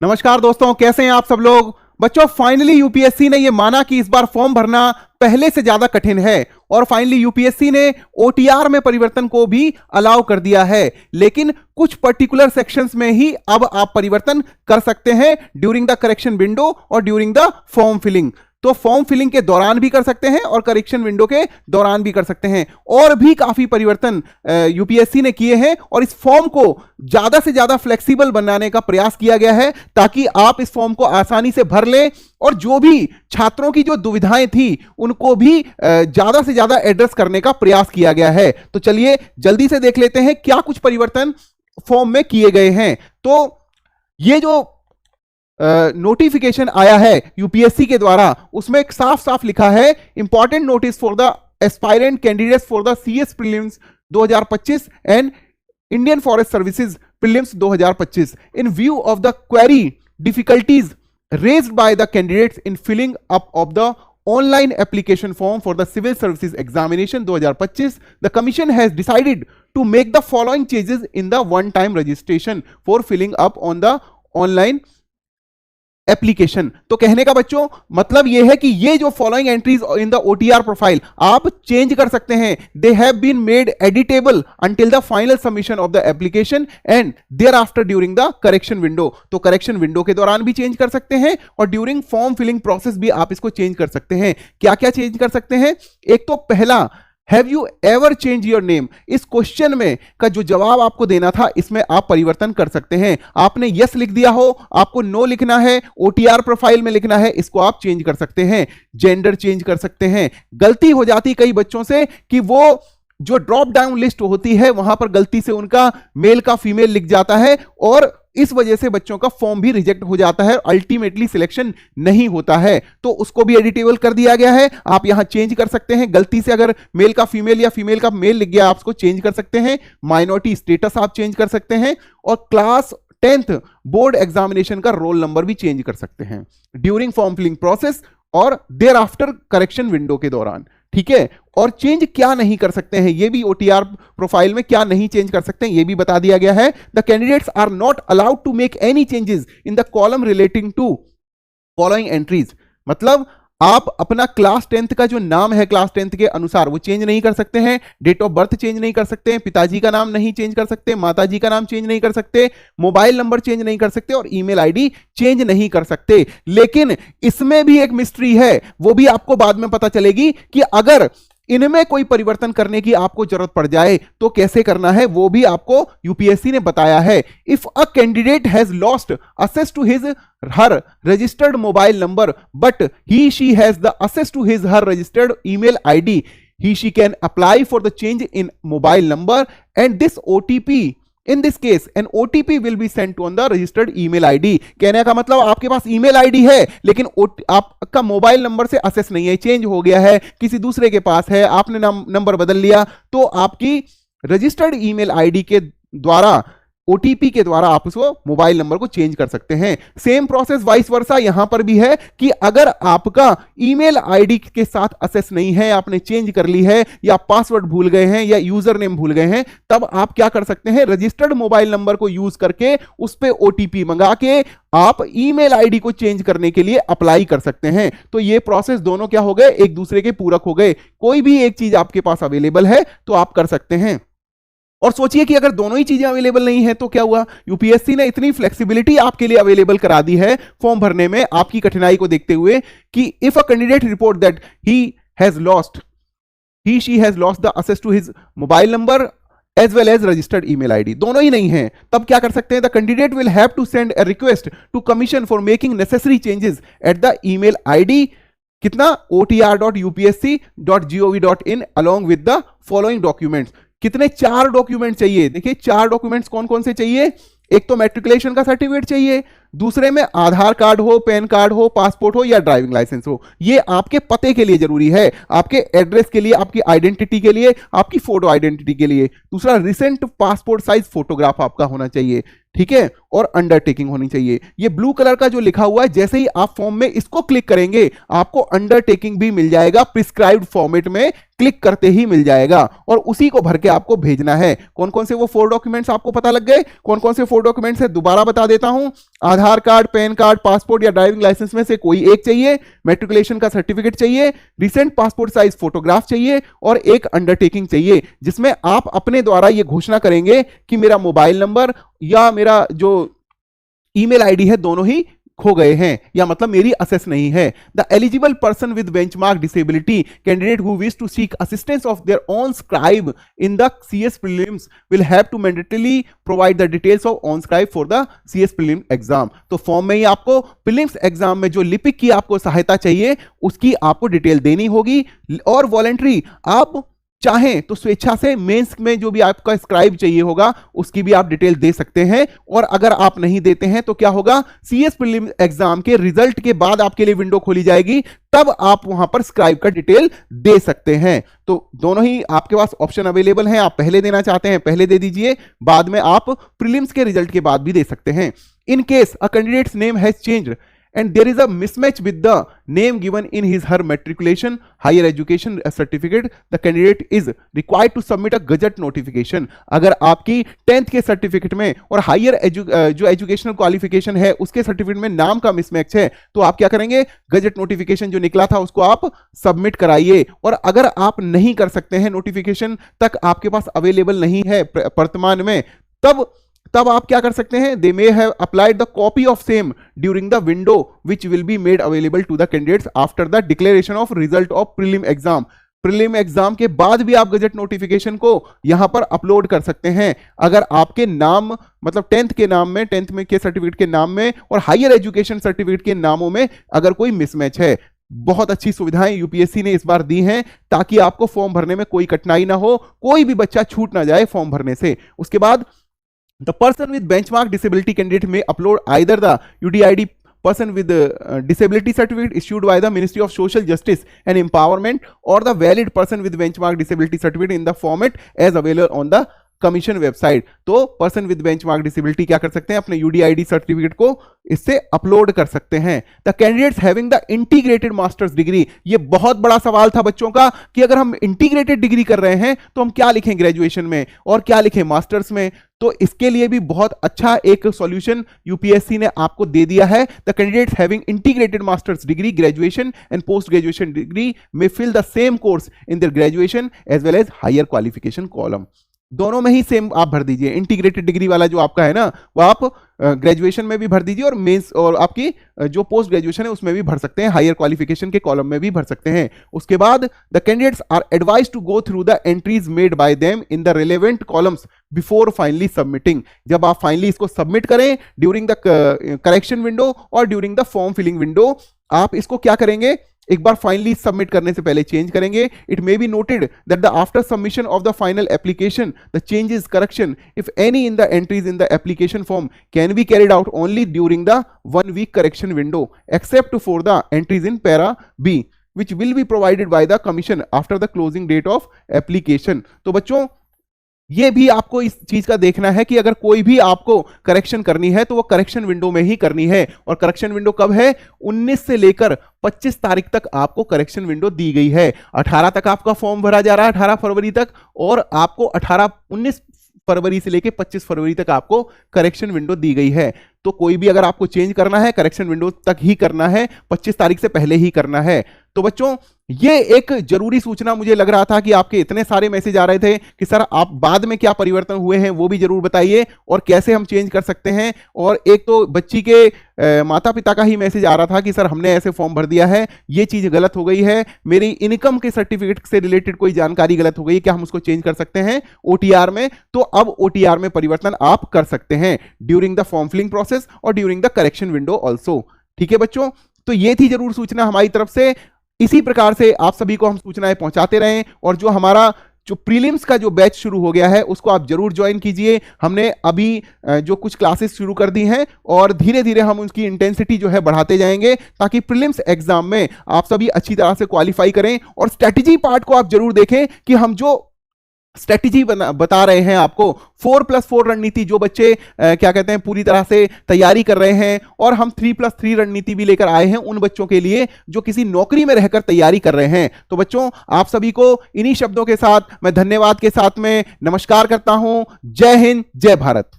नमस्कार दोस्तों, कैसे हैं आप सब लोग। बच्चों, फाइनली यूपीएससी ने यह माना कि इस बार फॉर्म भरना पहले से ज्यादा कठिन है और फाइनली यूपीएससी ने ओटीआर में परिवर्तन को भी अलाउ कर दिया है, लेकिन कुछ पर्टिकुलर सेक्शंस में ही अब आप परिवर्तन कर सकते हैं ड्यूरिंग द करेक्शन विंडो और ड्यूरिंग द फॉर्म फिलिंग। तो फॉर्म फिलिंग के दौरान भी कर सकते हैं और करेक्शन विंडो के दौरान भी कर सकते हैं। और भी काफी परिवर्तन यूपीएससी ने किए हैं और इस फॉर्म को ज्यादा से ज्यादा फ्लेक्सिबल बनाने का प्रयास किया गया है ताकि आप इस फॉर्म को आसानी से भर लें और जो भी छात्रों की जो दुविधाएं थी उनको भी ज्यादा से ज्यादा एड्रेस करने का प्रयास किया गया है। तो चलिए जल्दी से देख लेते हैं क्या कुछ परिवर्तन फॉर्म में किए गए हैं। तो ये जो नोटिफिकेशन आया है यूपीएससी के द्वारा, उसमें एक साफ साफ लिखा है, important notice for the aspirant candidates for the CS prelims 2025 and Indian forest services prelims 2025 in view of the query difficulties raised by the candidates in filling up of the online application form for the civil services examination 2025, the commission has decided to make the following changes in the one time registration for filling up on the online application. तो कहने का बच्चों मतलब यह है कि ये जो following entries in the OTR profile आप चेंज कर सकते हैं। They have been made editable until the final submission of the application and thereafter during the correction window. तो करेक्शन विंडो के दौरान भी चेंज कर सकते हैं और ड्यूरिंग फॉर्म फिलिंग प्रोसेस भी आप इसको चेंज कर सकते हैं। क्या क्या चेंज कर सकते हैं? एक तो पहला, have you ever change your name. इस क्वेश्चन में का जो जवाब आपको देना था इसमें आप परिवर्तन कर सकते हैं। आपने यस लिख दिया हो, आपको नो लिखना है, ओटीआर प्रोफाइल में लिखना है, इसको आप चेंज कर सकते हैं। जेंडर चेंज कर सकते हैं। गलती हो जाती कई बच्चों से कि वो जो ड्रॉप डाउन लिस्ट होती है वहां पर गलती से उनका मेल का फीमेल लिख जाता है और इस वजह से बच्चों का फॉर्म भी रिजेक्ट हो जाता है, अल्टीमेटली सिलेक्शन नहीं होता है। तो उसको भी एडिटेबल कर दिया गया है, आप यहां चेंज कर सकते हैं। गलती से अगर मेल का फीमेल या फीमेल का मेल लिख गया आप उसको चेंज कर सकते हैं। माइनॉरिटी स्टेटस आप चेंज कर सकते हैं और क्लास 10th बोर्ड एग्जामिनेशन का रोल नंबर भी चेंज कर सकते हैं ड्यूरिंग फॉर्म फिलिंग प्रोसेस और देयर आफ्टर करेक्शन विंडो के दौरान। ठीक है, और चेंज क्या नहीं कर सकते हैं ये भी ओटीआर प्रोफाइल में क्या नहीं चेंज कर सकते हैं ये भी बता दिया गया है। The candidates are not allowed to make any changes in the column relating to following entries. मतलब आप अपना क्लास 10th का जो नाम है क्लास 10th के अनुसार वो चेंज नहीं कर सकते हैं। डेट ऑफ बर्थ चेंज नहीं कर सकते हैं, पिताजी का नाम नहीं चेंज कर सकते, माताजी का नाम चेंज नहीं कर सकते, मोबाइल नंबर चेंज नहीं कर सकते और ईमेल आईडी चेंज नहीं कर सकते। लेकिन इसमें भी एक मिस्ट्री है, वो भी आपको बाद में पता चलेगी कि अगर इनमें कोई परिवर्तन करने की आपको जरूरत पड़ जाए तो कैसे करना है वो भी आपको यूपीएससी ने बताया है। If a candidate has lost access to his her registered mobile number but he she has the access to his her registered email id, he she can apply for the change in mobile number and this OTP in this case an OTP will be sent on the registered email ID। कहने का मतलब आपके पास email ID है लेकिन आपका mobile number से assess नहीं है, चेंज हो गया है, किसी दूसरे के पास है, आपने नंबर बदल लिया, तो आपकी रजिस्टर्ड ईमेल आईडी के द्वारा ओटीपी के द्वारा आप उसको मोबाइल नंबर को चेंज कर सकते हैं। सेम प्रोसेस वाइस वर्सा यहां पर भी है कि अगर आपका ईमेल आईडी के साथ असेस नहीं है, आपने चेंज कर ली है या पासवर्ड भूल गए हैं या यूजर नेम भूल गए हैं, तब आप क्या कर सकते हैं, रजिस्टर्ड मोबाइल नंबर को यूज करके उस पे ओटीपी मंगा के आप ईमेल आईडी को चेंज करने के लिए अप्लाई कर सकते हैं। तो ये प्रोसेस दोनों क्या हो गए, एक दूसरे के पूरक हो गए। कोई भी एक चीज आपके पास अवेलेबल है तो आप कर सकते हैं। और सोचिए कि अगर दोनों ही चीजें अवेलेबल नहीं है तो क्या हुआ। यूपीएससी ने इतनी फ्लेक्सिबिलिटी आपके लिए अवेलेबल करा दी है फॉर्म भरने में आपकी कठिनाई को देखते हुए कि if a candidate report that he she has lost the access to his mobile number as well as registered email ID, दोनों ही नहीं है, तब क्या कर सकते हैं, the candidate will have to send a request to commission for making necessary changes at the email ID कितना otr.upsc.gov.in along with the following documents। कितने 4 डॉक्यूमेंट चाहिए। देखिए 4 डॉक्यूमेंट्स कौन कौन से चाहिए। एक तो मैट्रिकुलेशन का सर्टिफिकेट चाहिए, दूसरे में आधार कार्ड हो, पैन कार्ड हो, पासपोर्ट हो या ड्राइविंग लाइसेंस हो। ये आपके पते के लिए जरूरी है, आपके एड्रेस के लिए, आपकी आइडेंटिटी के लिए, आपकी फोटो आइडेंटिटी के लिए। दूसरा, रिसेंट पासपोर्ट साइज फोटोग्राफ आपका होना चाहिए। ठीक है, और अंडरटेकिंग होनी चाहिए। ये ब्लू कलर का जो लिखा हुआ है, जैसे ही आप फॉर्म में इसको क्लिक करेंगे आपको अंडरटेकिंग भी मिल जाएगा, प्रिस्क्राइब्ड फॉर्मेट में क्लिक करते ही मिल जाएगा, और उसी को भर के आपको भेजना है। कौन कौन से वो 4 डॉक्यूमेंट्स आपको पता लग गए? कौन कौन से 4 डॉक्यूमेंट्स है दोबारा बता देता हूं। आधार कार्ड, पैन कार्ड, पासपोर्ट या ड्राइविंग लाइसेंस में से कोई एक चाहिए, मैट्रिकुलेशन का सर्टिफिकेट चाहिए, रिसेंट पासपोर्ट साइज फोटोग्राफ चाहिए, और एक अंडरटेकिंग चाहिए जिसमें आप अपने द्वारा ये घोषणा करेंगे कि मेरा मोबाइल नंबर या मेरा जो ईमेल आईडी है दोनों ही खो गए हैं, या मतलब मेरी असेस नहीं है। The eligible person with benchmark disability candidate who wish to seek assistance of their own scribe in the CS prelims will have to mandatorily provide the details of on scribe for the CS prelim exam. तो form में ही आपको prelims exam में जो लिपिक की आपको सहायता चाहिए उसकी आपको डिटेल देनी होगी, और वॉलंटरी आप चाहें तो स्वेच्छा से मेंस में जो भी आपका स्क्राइब चाहिए होगा उसकी भी आप डिटेल दे सकते हैं। और अगर आप नहीं देते हैं तो क्या होगा, सीएस प्रीलिम एग्जाम के रिजल्ट के बाद आपके लिए विंडो खोली जाएगी, तब आप वहां पर स्क्राइब का डिटेल दे सकते हैं। तो दोनों ही आपके पास ऑप्शन अवेलेबल हैं, आप पहले देना चाहते हैं पहले दे दीजिए, बाद में आप प्रीलिम्स के रिजल्ट के बाद भी दे सकते हैं। In case a candidates name has changed and there is a mismatch with the name given in his her matriculation higher education certificate, the candidate is required to submit a gazette notification। अगर आपकी 10th के certificate में और higher जो educational qualification है उसके certificate में नाम का मिसमैच है, तो आप क्या करेंगे, गजट नोटिफिकेशन जो निकला था उसको आप सबमिट कराइए। और अगर आप नहीं कर सकते हैं, नोटिफिकेशन तक आपके पास अवेलेबल नहीं है वर्तमान में, तब आप क्या कर सकते हैं, they may have applied the copy of same during the window which will be made available to the candidates after the declaration of result of prelim exam. Prelim exam के बाद भी आप गजट नोटिफिकेशन को यहां पर upload कर सकते हैं। अगर आपके नाम मतलब 10th के नाम में, 10th में के सर्टिफिकेट के नाम में और हायर एजुकेशन सर्टिफिकेट के नामों में अगर कोई मिसमैच है। बहुत अच्छी सुविधाएं यूपीएससी ने इस बार दी हैं ताकि आपको फॉर्म भरने में कोई कठिनाई ना हो, कोई भी बच्चा छूट ना जाए फॉर्म भरने से। उसके बाद the person with benchmark disability candidate may upload either the UDID person with disability certificate issued by the Ministry of Social Justice and Empowerment or the valid person with benchmark disability certificate in the format as available on the commission website. तो person with benchmark disability क्या कर सकते हैं, अपने UDID certificate को इससे upload कर सकते हैं। The candidates having the integrated masters degree, ये बहुत बड़ा सवाल था बच्चों का कि अगर हम इंटीग्रेटेड डिग्री कर रहे हैं तो हम क्या लिखें ग्रेजुएशन में और क्या लिखें मास्टर्स में। तो इसके लिए भी बहुत अच्छा एक सॉल्यूशन यूपीएससी ने आपको दे दिया है। The candidates having integrated masters degree, graduation and post graduation degree में fill the same course in their graduation as well as higher qualification column. दोनों में ही सेम आप भर दीजिए। इंटीग्रेटेड डिग्री वाला जो आपका है ना वो आप ग्रेजुएशन में भी भर दीजिए और मेंस और आपकी जो पोस्ट ग्रेजुएशन है उसमें भी भर सकते हैं, हायर क्वालिफिकेशन के कॉलम में भी भर सकते हैं। उसके बाद the candidates are advised to go through the entries made by them in the relevant columns before finally submitting. जब आप फाइनली इसको सबमिट करें ड्यूरिंग द करेक्शन विंडो और during the form filling window, आप इसको क्या करेंगे, एक बार फाइनली सबमिट करने से पहले चेंज करेंगे। It may be noted that the after submission of the final application the changes correction if any in the entries in the application form can be carried out only during the 1 week correction window except for the entries in para B which will be provided by the commission after the closing date of application। तो बच्चों ये भी आपको इस चीज का देखना है कि अगर कोई भी आपको करेक्शन करनी है तो वो करेक्शन विंडो में ही करनी है। और करेक्शन विंडो कब है, 19 से लेकर 25 तारीख तक आपको करेक्शन विंडो दी गई है। 18 तक आपका फॉर्म भरा जा रहा है, 18 फरवरी तक, और आपको 19 फरवरी से लेकर 25 फरवरी तक आपको करेक्शन विंडो दी गई है। तो कोई भी अगर आपको चेंज करना है करेक्शन विंडो तक ही करना है, 25 तारीख से पहले ही करना है। तो बच्चों ये एक जरूरी सूचना, मुझे लग रहा था कि आपके इतने सारे मैसेज आ रहे थे कि सर आप बाद में क्या परिवर्तन हुए हैं वो भी जरूर बताइए और कैसे हम चेंज कर सकते हैं। और एक तो बच्ची के माता पिता का ही मैसेज आ रहा था कि सर हमने ऐसे फॉर्म भर दिया है, ये चीज गलत हो गई है, मेरी इनकम के सर्टिफिकेट से रिलेटेड कोई जानकारी गलत हो गई, क्या हम उसको चेंज कर सकते हैं ओटीआर में। तो अब ओटीआर में परिवर्तन आप कर सकते हैं during the form filling process और during the correction window also. ठीक है बच्चों, तो ये थी जरूर सूचना हमारी तरफ से। इसी प्रकार से आप सभी को हम सूचनाएं पहुंचाते रहें और जो हमारा जो प्रीलिम्स का जो बैच शुरू हो गया है उसको आप जरूर ज्वाइन कीजिए। हमने अभी जो कुछ क्लासेस शुरू कर दी हैं और धीरे धीरे हम उनकी इंटेंसिटी जो है बढ़ाते जाएंगे ताकि प्रीलिम्स एग्जाम में आप सभी अच्छी तरह से क्वालिफाई करें। और स्ट्रेटजी पार्ट को आप जरूर देखें कि हम जो स्ट्रेटेजी बता रहे हैं आपको। 4+4 रणनीति, जो बच्चे क्या कहते हैं पूरी तरह से तैयारी कर रहे हैं, और हम 3+3 रणनीति भी लेकर आए हैं उन बच्चों के लिए जो किसी नौकरी में रहकर तैयारी कर रहे हैं। तो बच्चों, आप सभी को इन्हीं शब्दों के साथ मैं धन्यवाद के साथ में नमस्कार करता हूं। जय हिंद, जय भारत।